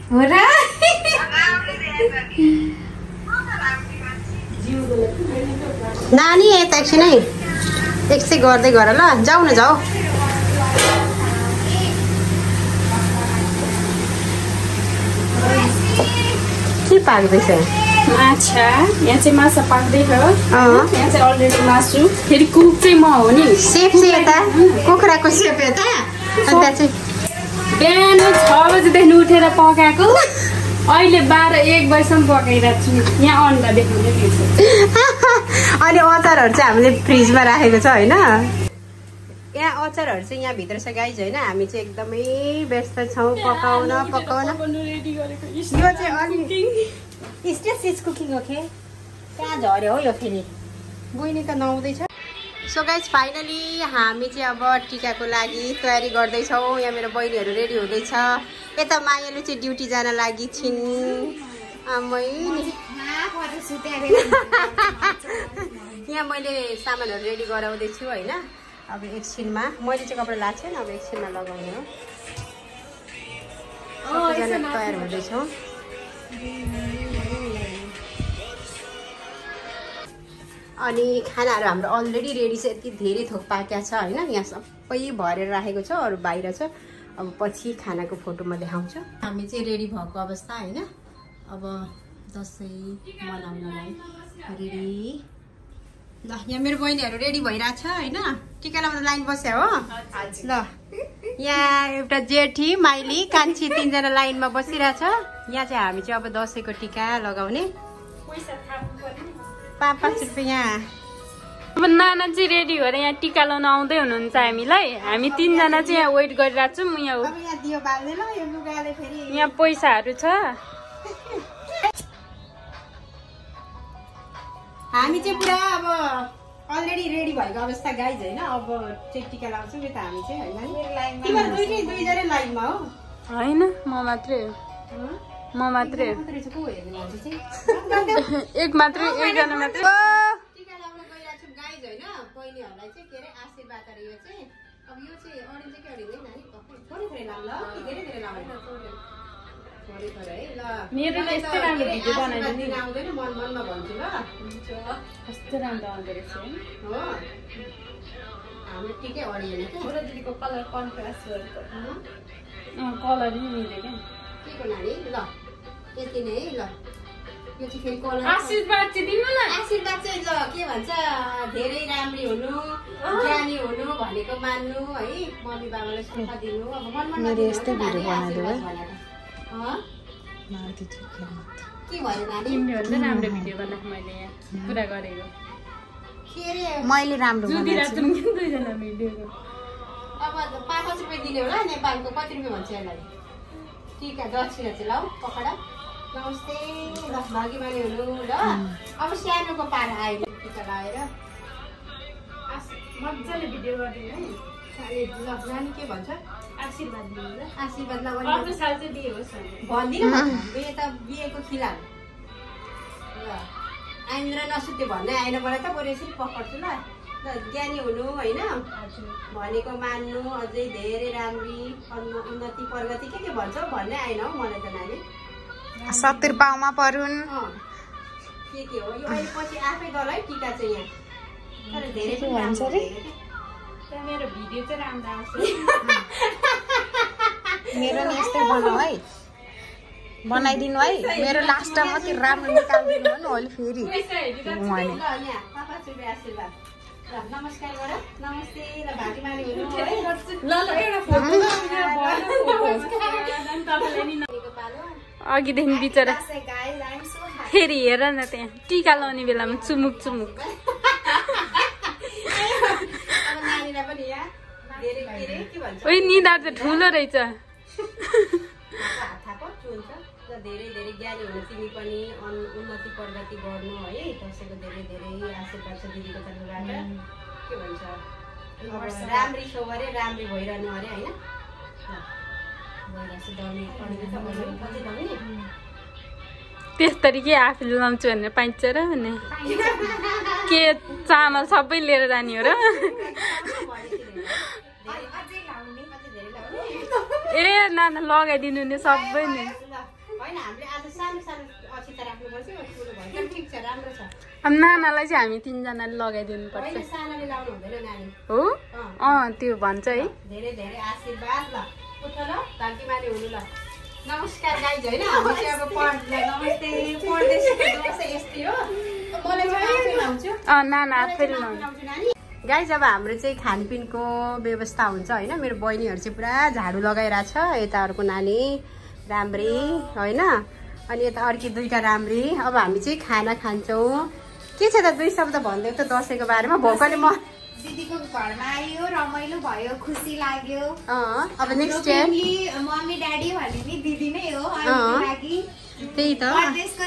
हो र नानी यता एकछिनै एकछिन गर्दै गर ल जाऊ न जाऊ के पाक्दैछ माछा यहाँ चाहिँ माछा पाक्दैछ यहाँ चाहिँ अलरेडी मासु फेरि कुक चाहिँ म हो नि सेफ चाहिँ यता कुखुराको सेफ यता अन्त चाहिँ बिहान 6 बजेदेखि उठेर पकाएको अहिले 12-1 बजीसम्म पकाइरहेको छु यहाँ अन्डा देखाउँदै थिएछ अनि अचारहरू चाहिँ हामीले फ्रिजमा राखेको छ होइन यहाँ अचारहरू चाहिँ यहाँ भित्र छ गाइज होइन हामी चाहिँ एकदमै व्यस्त छौँ पकाउन यो चाहिँ अलि इज कुकिङ हो के कहाँ झऱ्यो हो यो फेरि बहिनी त नआउँदैछ सो गाइज फाइनली हामी चाहिँ अब टिकाको लागि तयारी गर्दैछौँ यहाँ मेरो बहिनीहरू रेडी हुँदैछ यता मायालु चाहिँ ड्युटी जान लागि छिन् यहाँ मैले सामानहरू रेडी गराउँदैछु होइन अब एकछिनमा मैले चाहिँ कपडा लाग्छ नि अब एकछिनमा लगाउने हो सबैजना तयार हुँदैछौँ अनि खानाहरू हाम्रो अलरेडी रेडी छ यति धेरै थोक पाकेको छ होइन यहाँ सबै भरेर राखेको छ अरू बाहिर छ अब पछि खानाको फोटोमा देखाउँछु हामी चाहिँ रेडी भएको अवस्था होइन अब दसैँ मनाउनलाई रेडी ल यहाँ मेरो बहिनीहरू रेडी भइरहेछ होइन टिका लगाउन लाइन बस्यो हो ल यहाँ एउटा जेठी माइली कान्छी 3 जना लाइनमा बसिरहेछ यहाँ चाहिँ हामी चाहिँ अब दसैँको टिका लगाउने 5 रुपियाँ अब नाना चाहिँ रेडी भएर यहाँ टिका लाउन आउँदै हुनुहुन्छ हामीलाई हामी 3 जना चाहिँ यहाँ वेट गरिरहेको छौँ यहाँ पैसाहरू छ हामी चाहिँ पुरा अब अलरेडी रेडी भएको अवस्था गाइज होइन अब चाहिँ टिका लगाउँछौँ नि त हामी चाहिँ होइन दुईजना लाइनमा हो होइन म मात्रै एक मात्रै एकजना मात्रै टिका लगाउन गइरहेको छौँ गाइज होइन बहिनीहरूलाई चाहिँ के अरे आशीर्वाद यो चाहिँ अब यो चाहिँ अडिन्छ कि अडिँदैन नानी थोरै थोरै लाम ल धेरै धेरै लाउँदैन थोरै थोरै है ल मेरो यस्तो राम्रो भिडियो बनाइदिनु आउँदैन मन मनमा भन्छु ल कस्तो राम्रो आउँदो रहेछ हो हाम्रो टिकै अडिएन क्या मेरो दिदीको कलर कन्ट्रास्ट गरेको कलर नै मिल्यो क्या के को नानी ल यति नै है ल यो चाहिँ फेरि कलर आशीर्वाद चाहिँ दिनु न आशीर्वाद चाहिँ ल के भन्छ धेरै राम्री हुनु ज्ञानी हुनु भनेको मान्नु है मम्मी बाबालाई सुख दिनु अब मनमा मेरो यस्तै भिडियो बनाइदियो है के भयो नानी तिमीहरूले राम्रो भिडियो बनाएको मैले यहाँ पुरा गरेको के अरे मैले राम्रो बनाएको छु दुईजना भिडियोको अब 5 रुपियाँ दिने होला नेपालको कति रुपियाँ भन्छ यसलाई टिका दक्षिणा चाहिँ ल पकडा नमस्ते ल भाग्यमानी हुनु ल अब सानोको पारा आयो टिका लगाएर मजाले भिडियो गरिदिनु है ल नानी के भन्छ आशीर्वाद दिनु ल आशीर्वाद लगाउनु अर्को साल चाहिँ बिहे होस् भन्दिनँ बिहे त बिहेको खिलाल ल आइन्द्र नसुत्यो भन्ने आएन मलाई त बरु यसरी पक्र्छु ल ज्ञानी हुनु होइन भनेको मान्नु अझै धेरै राम्री उन्नति प्रगति के भन्छ भन्ने आएन हौ मलाई त नानी 70 पाउमा परुन् के हो यो अहिले पछि आफै गल है टिका चाहिँ यहाँ तर धेरै भन्छ रे मेरो भिडियो चाहिँ राम्रो आउँछ मेरो नि यस्तै बनाऊ है बनाइदिनु है मेरो लास्टमा मात्रै राम्रो निकाल्दिनु हो नि अहिले फेरि नमस्कार गर नमस्ते ल भाग्यमानी हुनु है अघिदेखि बिचरा फेरि हेर न त्यहाँ टिका लाउने बेलामा चुमुक चुमुक ओइ निधार चाहिँ ठुलो रहेछ धेरै धेरै ज्ञानी हुनु तिमी पनि उन्नति प्रगति गर्नु है दसैँको धेरै धेरै आशीर्वाद छ दिदीको तर्फबाट के भन्छ राम्री छौ अरे राम्री भइरहनु अरे होइन त्यसरी के आफूले लाउँछु भनेर पाइन्छ र भने के चामल सबै लिएर जाने हो र ए नाना लगाइदिनु नि सबै नि होइन हामीले आज सानो सानो अक्षता राख्नुपर्छ ठुलो भयो तर ठिक छ राम्रो छ अब नानालाई चाहिँ हामी 3 जनाले लगाइदिनु पर्छ होइन सानोले लाउनु हुँदैन नानी हो त्यो भन्छ है धेरै धेरै आशीर्वाद ल उठ ल धन्कीमानी हुनु ल नमस्कार गाइज होइन हामी चाहिँ अब नमस्ते पढ्दैछु दसैँ यस्तै हो मलाई चाहिँ आफै लाउँछु नाना आफैले लाउँछु नानी गाइज अब हाम्रो चाहिँ खानपिनको व्यवस्था हुन्छ होइन मेरो बहिनीहरू चाहिँ पुरा झाडु लगाइरहेछ यता अर्को नानी राम्री होइन अनि यता अर्की दुईटा राम्री अब हामी चाहिँ खाना खान्छौँ के छ त 2 शब्द भनिदेऊ त दसैँको बारेमा भोकले म दिदीको घरमा आयो रमाइलो भयो खुसी लाग्यो अब नेक्स्ट टाइम मम्मी ड्याडी भने नि दिदी नै हो अहिलेको लागि त्यही त परदेशको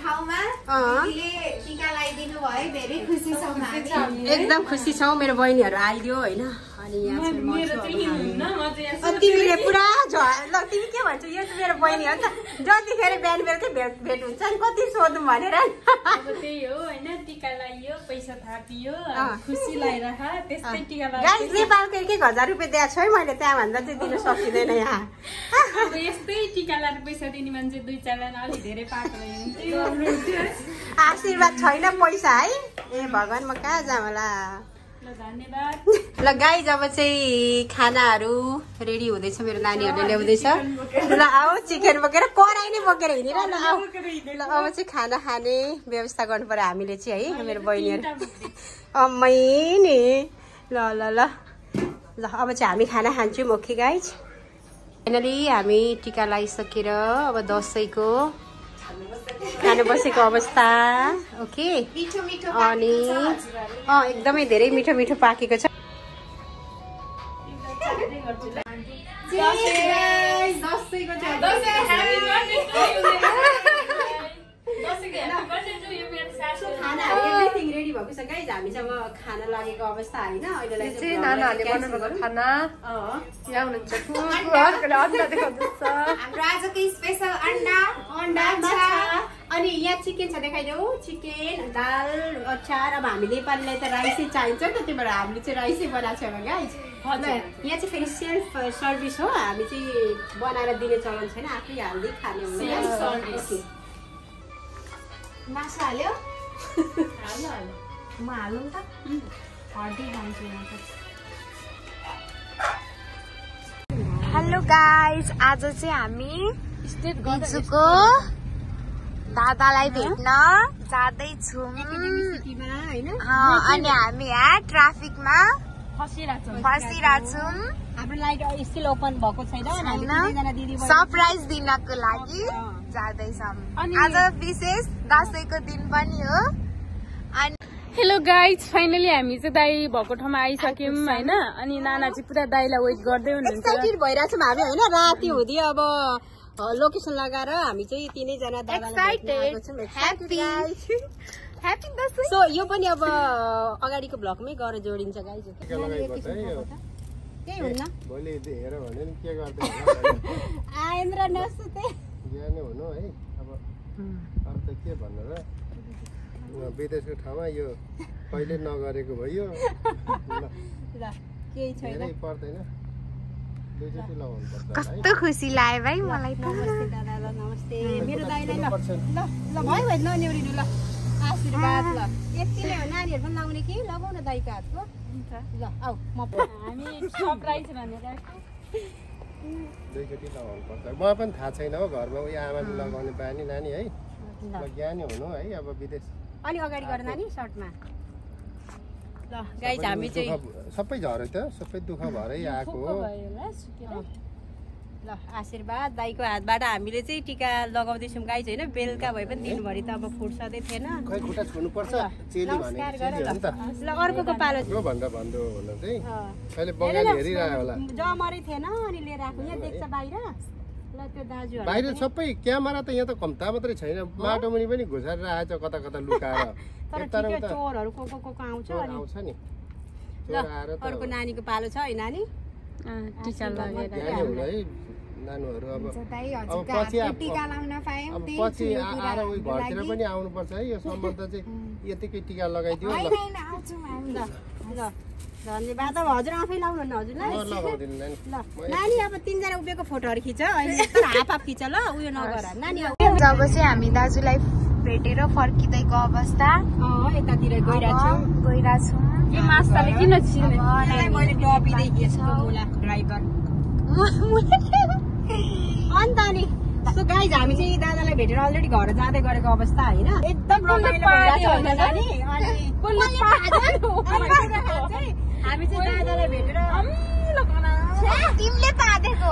ठाउँमा दिदीले टीका लगाइदिनु भयो धेरै खुसी छौँ हामी एकदम खुसी छौँ मेरो बहिनीहरू आइदियो होइन अनि यहाँ चाहिँ म छु अब तिमीले पुरा ल तिमी के भन्छौ यो चाहिँ मेरो बहिनी हो नि त जतिखेर बिहान बेलुकै भेट हुन्छ नि कति सोधौँ भनेर अब त्यही हो होइन टीका लगाइयो पैसा थापियो खुसी लागिरह त्यस्तै टीका गाइस नेपालको 1000 रुपियाँ दिएको छु है मैले त्यहाँभन्दा चाहिँ दिन सकिँदैन यहाँ अब यस्तै टीका लाएर पैसा दिने मान्छे 2-4 जना अलि धेरै पाएको हुन्थ्यो आशीर्वाद छैन पैसा है ए भगवान् म कहाँ जाऊँ होला धन्यवाद ल गाइज अब चाहिँ खानाहरू रेडी हुँदैछ मेरो नानीहरूले ल्याउँदैछ ल आऊ चिकन बोकेर कराई नै बोकेर हिँडेर ल आऊ ल अब चाहिँ खाना खाने व्यवस्था गर्नु पर्यो हामीले चाहिँ है मेरो बहिनीहरू अम्मै नि ल ल ल ल अब चाहिँ हामी खाना खान्छौँ ओके गाइज फाइनली हामी टीका लगाइसकेर अब दसैँको खानु बसेको अवस्था ओके अनि एकदमै धेरै मिठो मिठो पाकेको छ रेडी भएको छ गाइज हामी चाहिँ अब खाना लागेको अवस्था होइन अहिलेलाई चाहिँ नानाहरूले बनाउनु खाना हाम्रो आजको स्पेशल अन्डा अनि यहाँ चिकन छ देखाइदेऊ चिकन दाल अचार अब हामी नेपालीलाई त राइसै चाहिन्छ नि त त्यही भएर हामीले चाहिँ राइसै बनाएको छ अब गाइज यहाँ चाहिँ फेरि सेल्फ सर्भिस हो हामी चाहिँ बनाएर दिने चलन छैन आफै हाल्दै खाने हुन्छ मासु हाल्यो म हालौँ त हर्दी खान्छु हेलो गाइज आज चाहिँ हामी बिजुको दादालाई भेट्न जाँदैछौँ अनि हामी यहाँ ट्राफिकमा फसिरहेछौँ हाम्रो लाइट स्टिल ओपन भएको छैन सरप्राइज दिनको लागि जाँदैछौँ आज विशेष दसैँको दिन पनि हो अनि हेलो गाइज फाइनली हामी चाहिँ दाई भएको ठाउँमा आइसक्यौँ होइन अनि नाना चाहिँ पुरा दाईलाई वेट गर्दै हुनुहुन्छ एक्साइटेड भइरहेछौँ हामी होइन राति हुँदै अब लोकेसन लगाएर हामी चाहिँ 3 जना सो यो पनि अब अगाडिको ब्लकमै गएर जोडिन्छ गाइज केही हुन्न आएन्द्र नसुते हुनु है अब अन्त के भन्नु र विदेशको ठाउँमा यो कहिले नगरेको भयो ल केही छैन पर्दैन कस्तो खुसी लाग्यो भाइ मलाई त नमस्ते दादा ल नमस्ते मेरो दाइलाई ल ल भयो भयो नन्यौरिनु ल आशीर्वाद ल यति नै हो नानीहरू पनि लाउने कि लगाउन दाइको हातको ल आऊ म हामी सरप्राइज भनेर दुईचोटि लगाउनु पर्छ मलाई पनि थाहा छैन हो घरमा उयो आमाले लगाउने बानी नानी है ज्ञानी हुनु है अब विदेश अलि अगाडि गर नानी सर्टमा ल गाइज हामी चाहिँ सबै झरे त सबै दुःख भरै आएको हो ल आशीर्वाद दाइको हातबाट हामीले चाहिँ टीका लगाउँदैछौँ गाइज होइन बेलुका भए पनि दिनभरि त अब फुर्सदै थिएन खै खुट्टा छुनुपर्छ चेली नमस्कार गर ल अर्को पालो भन्दा भन्दा होला चाहिँ अहिले बङ्गाली हेरिरह्यो होला जमरै थिएन अनि लिएर आएको यहाँ देख्छ बाहिर ल त्यो दाजुहरू बाहिर सबै क्यामेरा त यहाँ त कम्ता मात्रै छैन माटो मुनि पनि घुसारेर आएछ कता कता लुकाएर तर ठिकै चोरहरू को आउँछ अनि आउँछ नि ल अर्को नानीको पालो छ है नानी टिका लगाएर नानुहरू अब पछि आएर उयो घरतिर पनि आउनुपर्छ है यो सम्बन्ध चाहिँ यतिकै टिका लगाइदियो ल धन्यवाद। अब हजुर आफै लाउनु न हजुर ल। म लगाउँदिनँ नानी। ल नानी अब 3 जना उभिएको फोटोहरू खिच अहिले तर हाफ खिच ल उयो नगर नानी। जब चाहिँ हामी दाजुलाई भेटेर फर्किँदैको अवस्था यतातिर गइरहेछौँ। यो मास्ताले किन छिर्ने मैले टपिँदै दिएछु मुला ड्राइभर अन्त अनि सो गाइज हामी चाहिँ दादालाई भेटेर अलरेडी घर जाँदै गरेको अवस्था होइन एकदम रमाइलो भइरहेछ होइन नानी। अनि हामी चाहिँ दादालाई भेटेर तिमीले पादेको